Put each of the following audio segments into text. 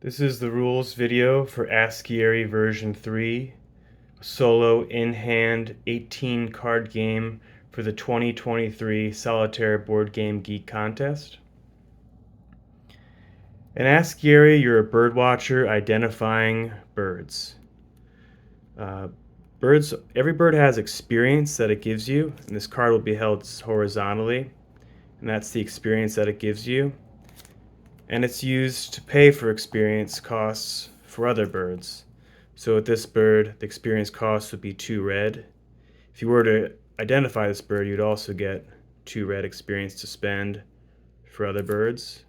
This is the rules video for ASCIIARY version 3, a solo in-hand 18 card game for the 2023 Solitaire Board Game Geek contest. In ASCIIARY, you're a bird watcher identifying birds. Every bird has experience that it gives you, and this card will be held horizontally, and that's the experience that it gives you. And it's used to pay for experience costs for other birds. So with this bird, the experience cost would be 2 red. If you were to identify this bird, you'd also get 2 red experience to spend for other birds.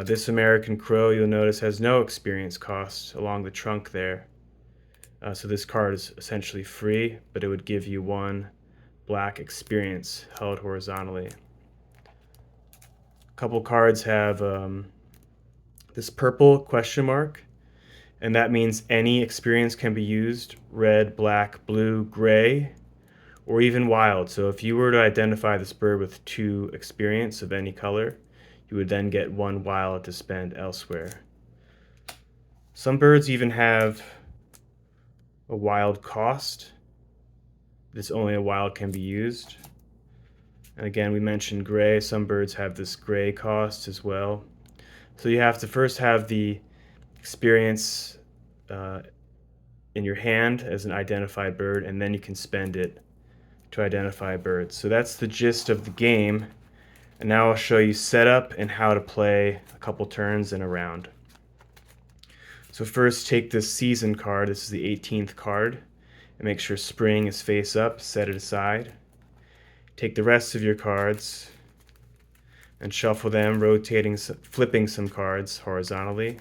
This American crow, you'll notice, has no experience cost along the trunk there. So this card is essentially free, but it would give you 1 black experience held horizontally. A couple cards have this purple question mark, and that means any experience can be used: red, black, blue, gray, or even wild. So if you were to identify this bird with 2 experience of any color, you would then get 1 wild to spend elsewhere. Some birds even have a wild cost. This only a wild can be used. And again, we mentioned gray. Some birds have this gray cost as well. So you have to first have the experience in your hand as an identified bird, and then you can spend it to identify birds. So that's the gist of the game. And now I'll show you setup and how to play a couple turns in a round. So first, take this season card. This is the 18th card. And make sure spring is face up. Set it aside. Take the rest of your cards and shuffle them, flipping some cards horizontally.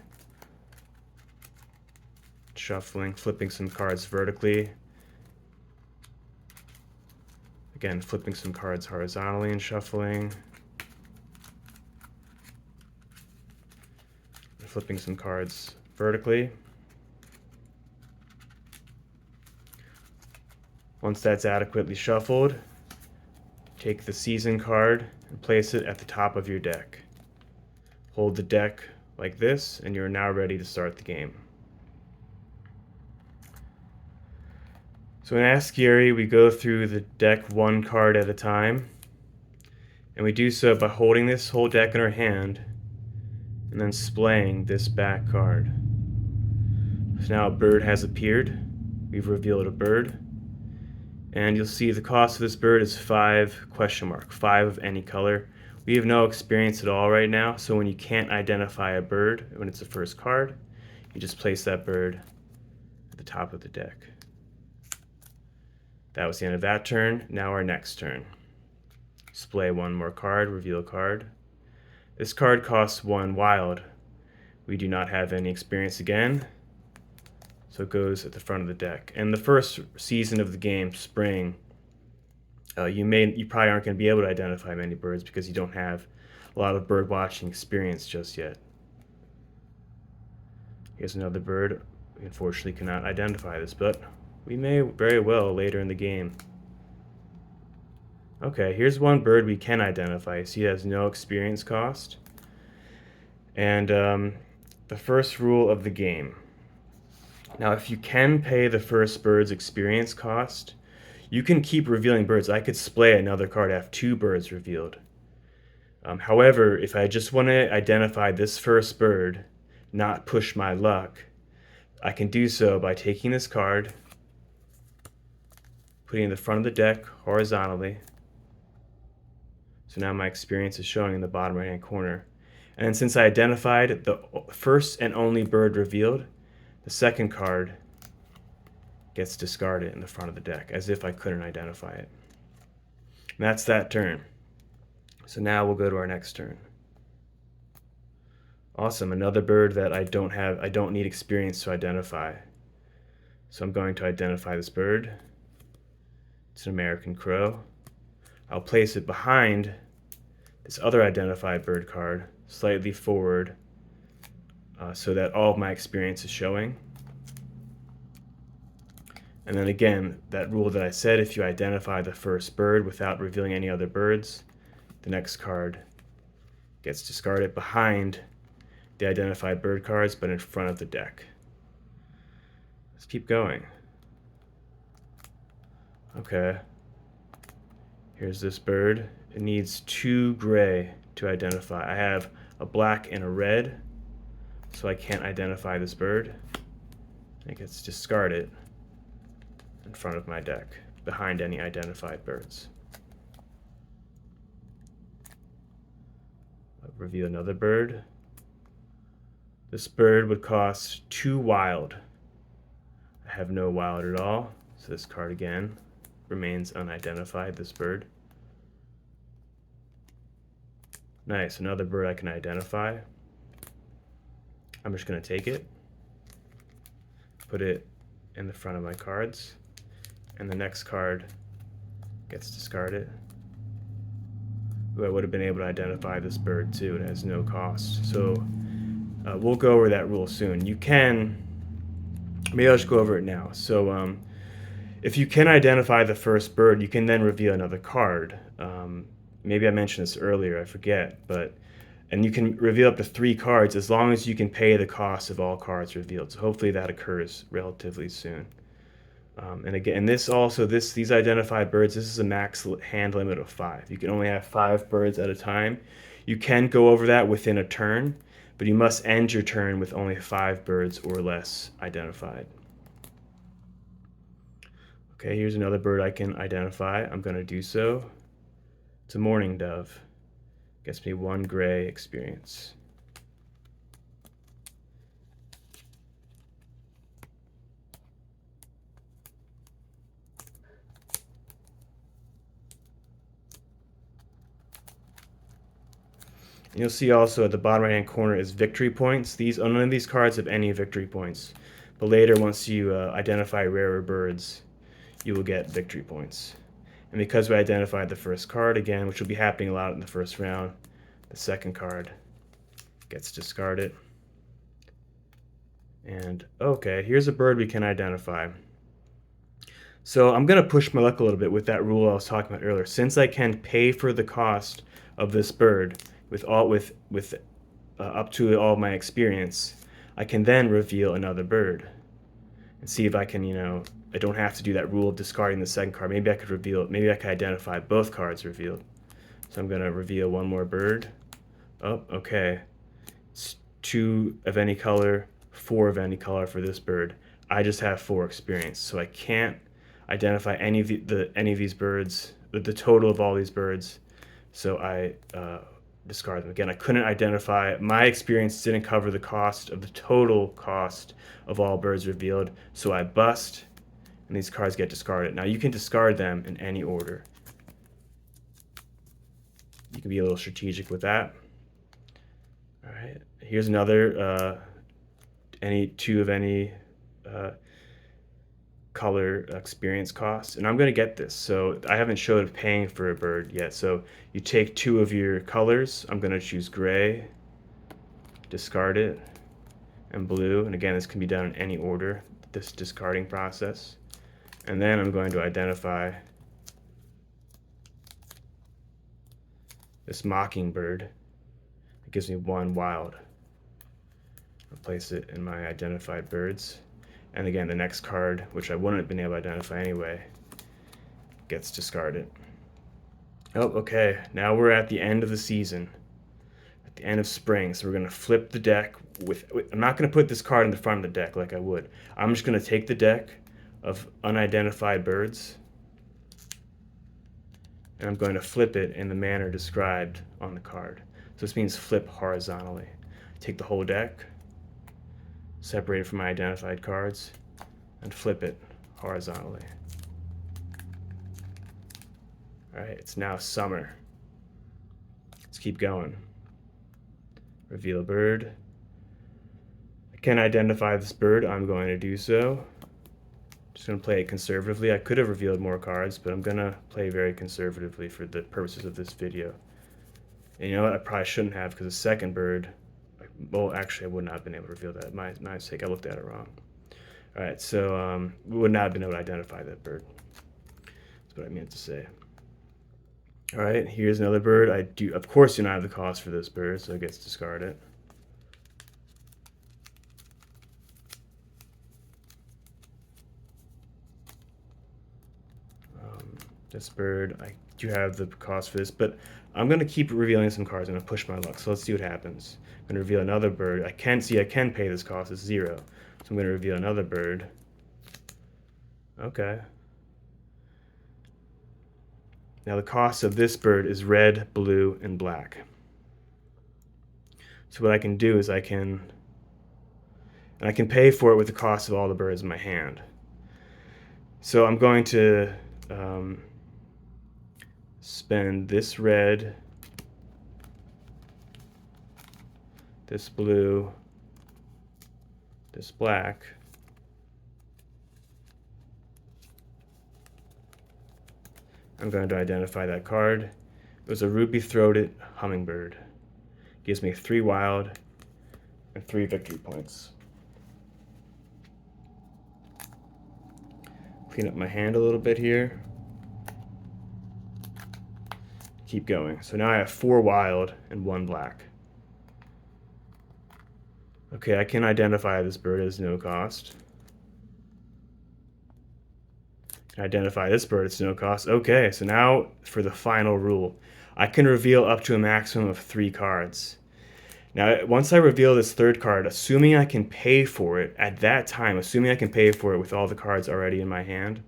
Shuffling, flipping some cards vertically. Again, flipping some cards horizontally and shuffling. Flipping some cards vertically. Once that's adequately shuffled, take the season card and place it at the top of your deck. Hold the deck like this, and you're now ready to start the game. So in ASCIIARY, we go through the deck 1 card at a time, and we do so by holding this whole deck in our hand and then splaying this back card. So now a bird has appeared. We've revealed a bird. And you'll see the cost of this bird is 5 question mark, 5 of any color. We have no experience at all right now, so when you can't identify a bird, when it's the first card, you just place that bird at the top of the deck. That was the end of that turn. Now our next turn. Splay 1 more card, reveal a card. This card costs 1 wild. We do not have any experience again, so it goes at the front of the deck. And the first season of the game, spring, you probably aren't going to be able to identify many birds because you don't have a lot of bird watching experience just yet. Here's another bird. We unfortunately cannot identify this, but we may very well later in the game. Okay, here's one bird we can identify. See, it has no experience cost. And the first rule of the game. Now, if you can pay the first bird's experience cost, you can keep revealing birds. I could splay another card, have 2 birds revealed. However, if I just want to identify this first bird, not push my luck, I can do so by taking this card, putting it in the front of the deck horizontally. So now my experience is showing in the bottom right-hand corner. And then since I identified the first and only bird revealed, the second card gets discarded in the front of the deck, as if I couldn't identify it. And that's that turn. So now we'll go to our next turn. Awesome, another bird that I don't need experience to identify. So I'm going to identify this bird. It's an American crow. I'll place it behind this other identified bird card, slightly forward, so that all of my experience is showing. And then again, that rule that I said, if you identify the first bird without revealing any other birds, the next card gets discarded behind the identified bird cards, but in front of the deck. Let's keep going. Okay. Here's this bird. It needs 2 gray to identify. I have a black and a red, so I can't identify this bird. It gets discarded in front of my deck, behind any identified birds. I'll reveal another bird. This bird would cost 2 wild. I have no wild at all, so this card again remains unidentified, this bird. Nice, another bird I can identify. I'm just going to take it, put it in the front of my cards, and the next card gets discarded. Ooh, I would have been able to identify this bird too. It has no cost. So we'll go over that rule soon. You can, maybe I'll just go over it now. So if you can identify the first bird, you can then reveal another card. Maybe I mentioned this earlier, I forget, and you can reveal up to 3 cards as long as you can pay the cost of all cards revealed. So hopefully that occurs relatively soon. And again, these identified birds, this is a max hand limit of 5. You can only have 5 birds at a time. You can go over that within a turn, but you must end your turn with only 5 birds or less identified. Okay, here's another bird I can identify. I'm going to do so. It's a mourning dove. Gets me 1 gray experience. You'll see also at the bottom right hand corner is victory points. None of these cards have any victory points, but later once you identify rarer birds, you will get victory points. And because we identified the first card again, which will be happening a lot in the first round, the second card gets discarded. And okay, here's a bird we can identify. So I'm going to push my luck a little bit with that rule I was talking about earlier. Since I can pay for the cost of this bird with up to all of my experience, I can then reveal another bird and see if I can, I don't have to do that rule of discarding the second card. Maybe I could identify both cards revealed. So I'm going to reveal one more bird. Oh, okay. It's 2 of any color, 4 of any color for this bird. I just have 4 experience, so I can't identify any of these birds, the total of all these birds. So I discard them. Again, I couldn't identify, my experience didn't cover the cost of the total cost of all birds revealed, so I bust, and these cards get discarded. Now you can discard them in any order. You can be a little strategic with that. All right, here's another, any 2 of any color experience cost, and I'm going to get this. So I haven't showed paying for a bird yet. So you take 2 of your colors. I'm going to choose gray, discard it, and blue. And again, this can be done in any order, this discarding process. And then I'm going to identify this mockingbird. It gives me 1 wild. I'll place it in my identified birds. And again, the next card, which I wouldn't have been able to identify anyway, gets discarded. Oh, okay. Now we're at the end of the season, at the end of spring. So we're going to flip the deck. I'm not going to put this card in the front of the deck like I would. I'm just going to take the deck of unidentified birds, and I'm going to flip it in the manner described on the card. So this means flip horizontally. Take the whole deck, separate it from my identified cards, and flip it horizontally. All right, it's now summer. Let's keep going. Reveal a bird. I can identify this bird. I'm going to do so. Just going to play it conservatively. I could have revealed more cards, but I'm going to play very conservatively for the purposes of this video. And you know what? I probably shouldn't have, because the second bird, well, actually, I would not have been able to reveal that. My mistake. I looked at it wrong. All right, so we would not have been able to identify that bird. That's what I meant to say. All right, here's another bird. Of course, do not have the cost for this bird, so it gets discarded. This bird, I do have the cost for this, but I'm going to keep revealing some cards. I'm going to push my luck. So let's see what happens. I'm going to reveal another bird. I can pay this cost. It's 0. So I'm going to reveal another bird. Okay. Now the cost of this bird is red, blue, and black. So what I can do is I can pay for it with the cost of all the birds in my hand. So I'm going to spend this red, this blue, this black, I'm going to identify that card. It was a ruby-throated hummingbird. Gives me 3 wild and 3 victory points. Clean up my hand a little bit here. Keep going. So now I have 4 wild and 1 black. Okay, I can identify this bird as no cost. Identify this bird, it's no cost. Okay, so now for the final rule. I can reveal up to a maximum of 3 cards. Now, once I reveal this 3rd card, assuming I can pay for it at that time, assuming I can pay for it with all the cards already in my hand,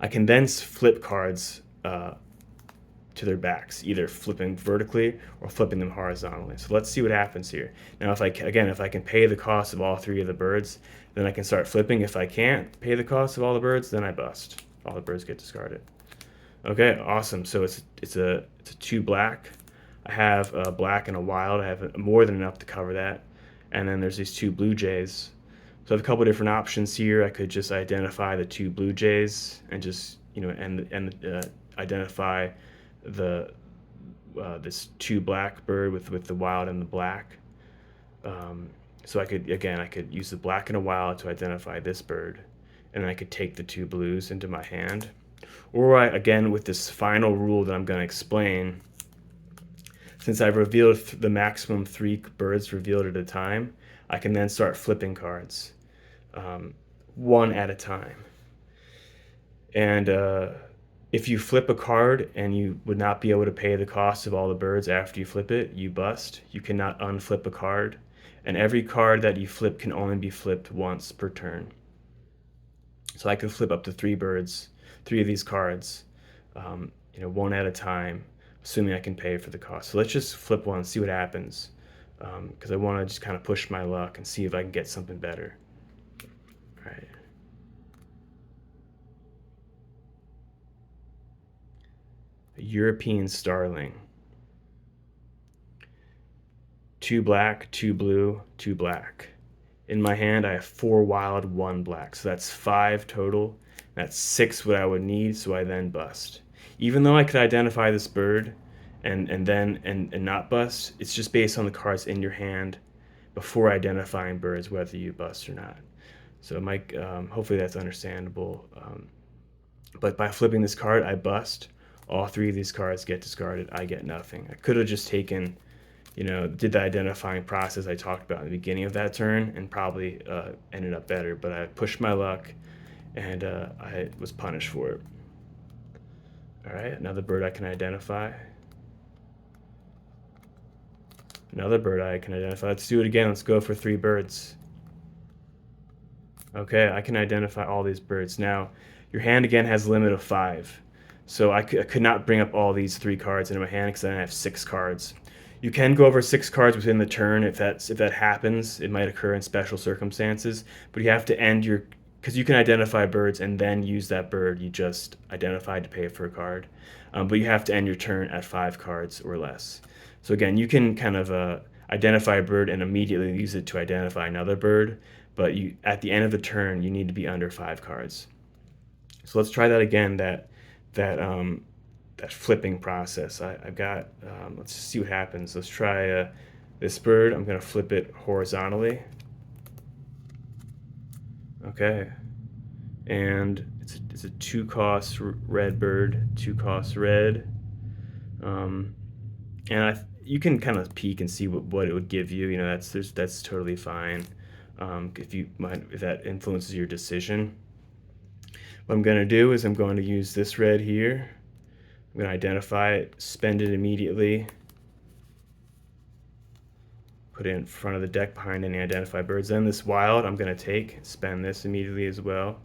I can then flip cards to their backs, either flipping vertically or flipping them horizontally. So let's see what happens here. Now, if I can pay the cost of all 3 of the birds, then I can start flipping. If I can't pay the cost of all the birds, then I bust. All the birds get discarded. Okay, awesome. So it's a 2 black. I have a black and a wild. I have more than enough to cover that. And then there's these 2 blue jays. So I have a couple different options here. I could just identify the 2 blue jays and just identify this 2 black bird with the wild and the black. So I could use the black and a wild to identify this bird, and then I could take the 2 blues into my hand. Or again, with this final rule that I'm going to explain, since I've revealed the maximum 3 birds revealed at a time, I can then start flipping cards, 1 at a time. And if you flip a card and you would not be able to pay the cost of all the birds after you flip it, you bust. You cannot unflip a card. And every card that you flip can only be flipped once per turn. So I could flip up to 3 birds, 3 of these cards, 1 at a time, assuming I can pay for the cost. So let's just flip one and see what happens, because I want to just kind of push my luck and see if I can get something better. All right. A European starling. 2 black, 2 blue, 2 black. In my hand, I have 4 wild, 1 black. So that's 5 total. That's 6 what I would need, so I then bust. Even though I could identify this bird and not bust, it's just based on the cards in your hand before identifying birds, whether you bust or not. So Mike, hopefully that's understandable. But by flipping this card, I bust. All 3 of these cards get discarded. I get nothing. I could have just taken, did the identifying process I talked about in the beginning of that turn and probably ended up better. But I pushed my luck, and I was punished for it. All right, another bird I can identify. Another bird I can identify. Let's do it again. Let's go for 3 birds. Okay, I can identify all these birds. Now, your hand again has a limit of 5. So I could not bring up all these 3 cards into my hand because then I have 6 cards. You can go over 6 cards within the turn if that happens. It might occur in special circumstances, but you have to end because you can identify birds and then use that bird you just identified to pay for a card. But you have to end your turn at 5 cards or less. So again, you can kind of identify a bird and immediately use it to identify another bird, but at the end of the turn, you need to be under 5 cards. So let's try that again, that flipping process. I've got, let's see what happens. Let's try this bird. I'm going to flip it horizontally. Okay. And it's a 2-cost red bird, 2-cost red. And you can kind of peek and see what it would give you. That's totally fine. If that influences your decision. What I'm going to do is I'm going to use this red here. I'm going to identify it, spend it immediately, put it in front of the deck behind any identified birds. Then this wild I'm going to take, spend this immediately as well.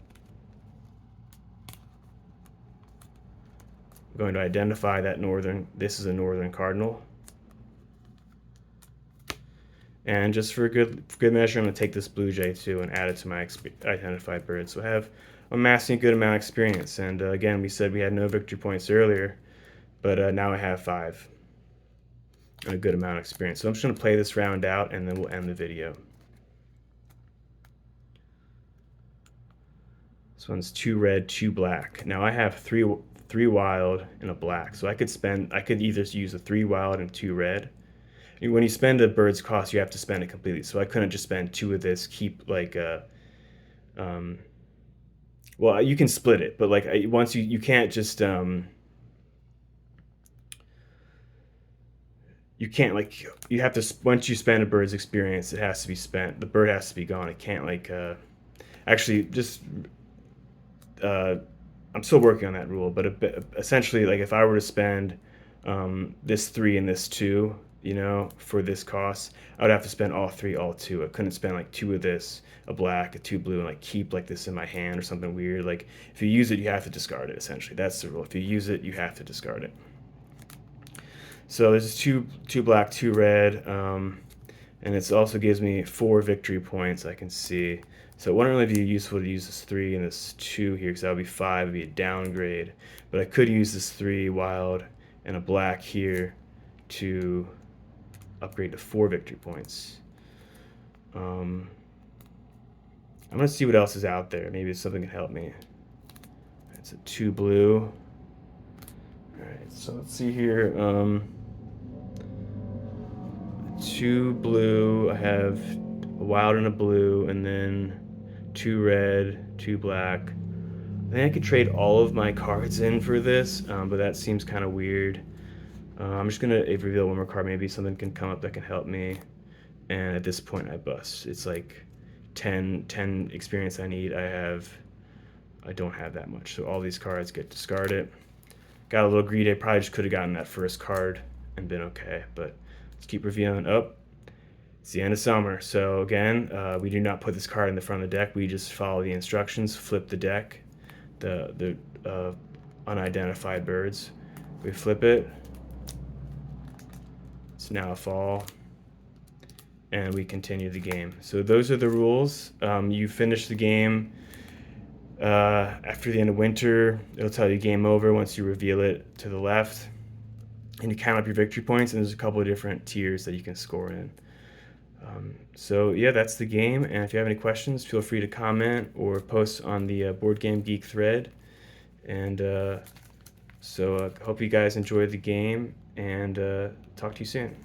I'm going to identify that this is a northern cardinal. And just for good measure, I'm going to take this blue jay too and add it to my identified bird. So I'm amassing a good amount of experience. And again, we said we had no victory points earlier, but now I have 5. And a good amount of experience. So I'm just going to play this round out and then we'll end the video. This one's 2 red, 2 black. Now I have 3 wild and a black. So I could either use a 3 wild and 2 red. When you spend a bird's cost, you have to spend it completely. So I couldn't just spend 2 of this, keep like well, you can split it, but like once you can't just you can't like you have to once you spend a bird's experience, it has to be spent. The bird has to be gone. It can't like actually just I'm still working on that rule, but essentially like if I were to spend this 3 and this 2, you know, for this cost, I would have to spend all 3, all 2. I couldn't spend like 2 of this, a black, a 2 blue, and like keep like this in my hand or something weird. Like if you use it, you have to discard it. Essentially, that's the rule. If you use it, you have to discard it. So there's 2 black, 2 red, and it also gives me 4 victory points. I can see. So it wouldn't really be useful to use this 3 and this 2 here because that would be 5. It would be a downgrade. But I could use this 3 wild and a black here to upgrade to 4 victory points. I'm going to see what else is out there. Maybe something can help me. It's a 2 blue. Alright, so let's see here. 2 blue. I have a wild and a blue, and then 2 red, 2 black. I think I could trade all of my cards in for this, but that seems kind of weird. I'm just gonna reveal one more card. Maybe something can come up that can help me. And at this point, I bust. It's like 10 experience I need. I don't have that much. So all these cards get discarded. Got a little greedy. I probably just could have gotten that first card and been okay. But let's keep revealing. It's the end of summer. So again, we do not put this card in the front of the deck. We just follow the instructions. Flip the deck. The unidentified birds. We flip it. It's now a fall, and we continue the game. So those are the rules. You finish the game after the end of winter. It'll tell you game over once you reveal it to the left, and you count up your victory points, and there's a couple of different tiers that you can score in. So yeah, that's the game, and if you have any questions, feel free to comment or post on the Board Game Geek thread. And so hope you guys enjoyed the game, and talk to you soon.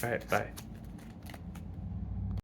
All right, bye.